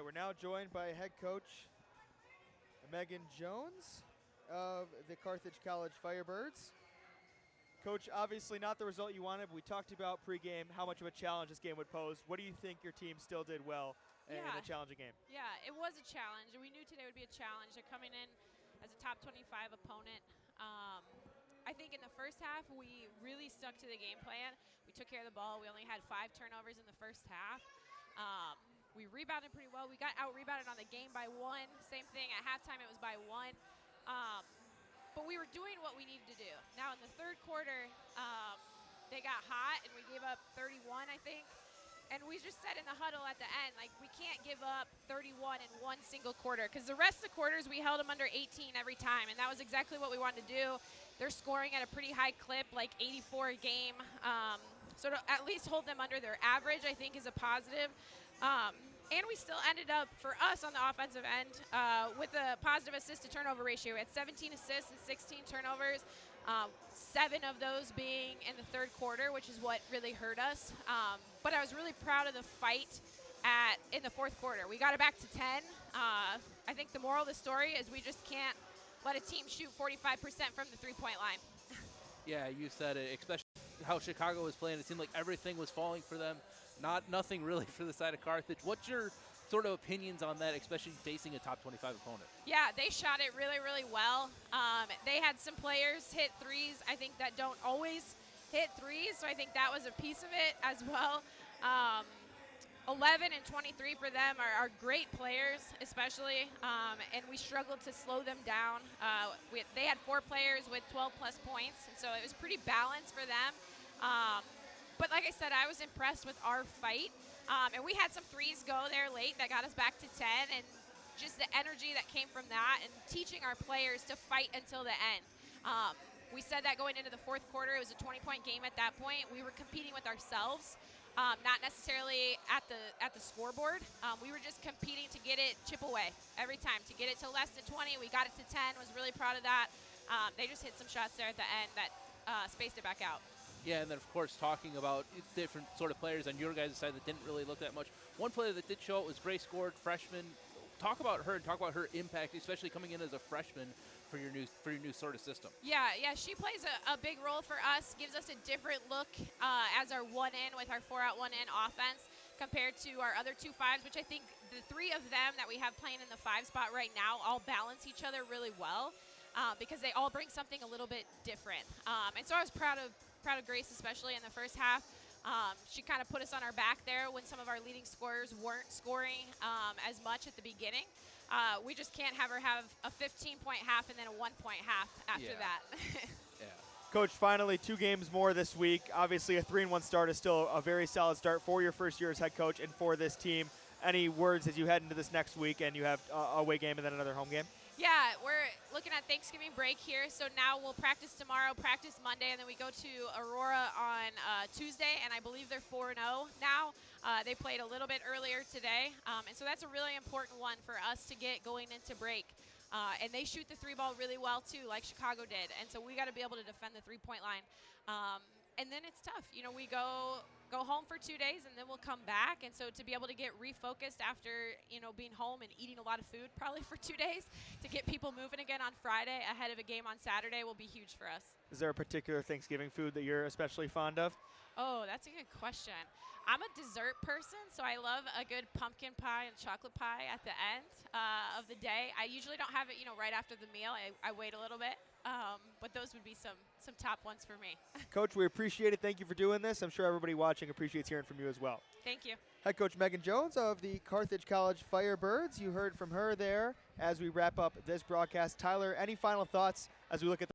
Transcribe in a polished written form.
we're now joined by head coach Megan Jones of the Carthage College Firebirds. Coach, obviously not the result you wanted, but we talked about pregame how much of a challenge this game would pose. What do you think your team still did well in a challenging game? Yeah, it was a challenge. We knew today would be a challenge. They're coming in as a top 25 opponent. I think in the first half, we really stuck to the game plan. We took care of the ball. We only had 5 turnovers in the first half. We rebounded pretty well. We got out-rebounded on the game by 1. Same thing, at halftime it was by 1. But we were doing what we needed to do. Now in the third quarter, they got hot and we gave up 31, I think. And we just said in the huddle at the end, like, we can't give up 31 in one single quarter, because the rest of the quarters we held them under 18 every time, and that was exactly what we wanted to do. They're scoring at a pretty high clip, like 84 a game. So to at least hold them under their average, I think, is a positive. And we still ended up, for us on the offensive end, with a positive assist-to-turnover ratio. We had 17 assists and 16 turnovers, 7 of those being in the third quarter, which is what really hurt us. But I was really proud of the fight in the fourth quarter. We got it back to 10. I think the moral of the story is we just can't let a team shoot 45% from the three-point line. Yeah, you said it, especially how Chicago was playing. It seemed like everything was falling for them. Nothing really for the side of Carthage. What's your sort of opinions on that, especially facing a top 25 opponent? Yeah, they shot it really, really well. They had some players hit threes, I think, that don't always hit threes, so I think that was a piece of it as well. 11 and 23 for them are great players, especially, and we struggled to slow them down. They had 4 players with 12-plus points, and so it was pretty balanced for them. But like I said, I was impressed with our fight. And we had some threes go there late that got us back to 10, and just the energy that came from that and teaching our players to fight until the end. We said that going into the fourth quarter. It was a 20-point game at that point. We were competing with ourselves, not necessarily at the scoreboard. We were just competing to get it chip away every time, to get it to less than 20. We got it to 10, was really proud of that. They just hit some shots there at the end that spaced it back out. Yeah, and then, of course, talking about different sort of players on your guys' side that didn't really look that much. One player that did show it was Grace Gord, freshman. Talk about her and talk about her impact, especially coming in as a freshman for your new sort of system. Yeah, she plays a big role for us, gives us a different look as our one-in with our 4-out 1-in offense compared to our other 2 5s, which I think the 3 of them that we have playing in the 5 spot right now all balance each other really well because they all bring something a little bit different. And so I was proud of Grace, especially in the first half. She kind of put us on our back there when some of our leading scorers weren't scoring as much at the beginning. We just can't have her have a 15-point half and then a 1-point half after that. Yeah. Coach, finally 2 games more this week. Obviously a 3-1 start is still a very solid start for your first year as head coach and for this team. Any words as you head into this next week and you have a away game and then another home game? Yeah, we're looking at Thanksgiving break here, so now we'll practice tomorrow, practice Monday, and then we go to Aurora on Tuesday, and I believe they're 4-0 now. They played a little bit earlier today, and so that's a really important one for us to get going into break. And they shoot the 3-ball really well, too, like Chicago did, and so we got to be able to defend the 3-point line. And then it's tough. You know, we go home for 2 days, and then we'll come back. And so to be able to get refocused after, being home and eating a lot of food probably for 2 days to get people moving again on Friday ahead of a game on Saturday will be huge for us. Is there a particular Thanksgiving food that you're especially fond of? Oh, that's a good question. I'm a dessert person, so I love a good pumpkin pie and chocolate pie at the end of the day. I usually don't have it, right after the meal. I wait a little bit. But those would be some top ones for me. Coach, we appreciate it. Thank you for doing this. I'm sure everybody watching appreciates hearing from you as well. Thank you. Head coach Megan Jones of the Carthage College Firebirds. You heard from her there as we wrap up this broadcast. Tyler, any final thoughts as we look at the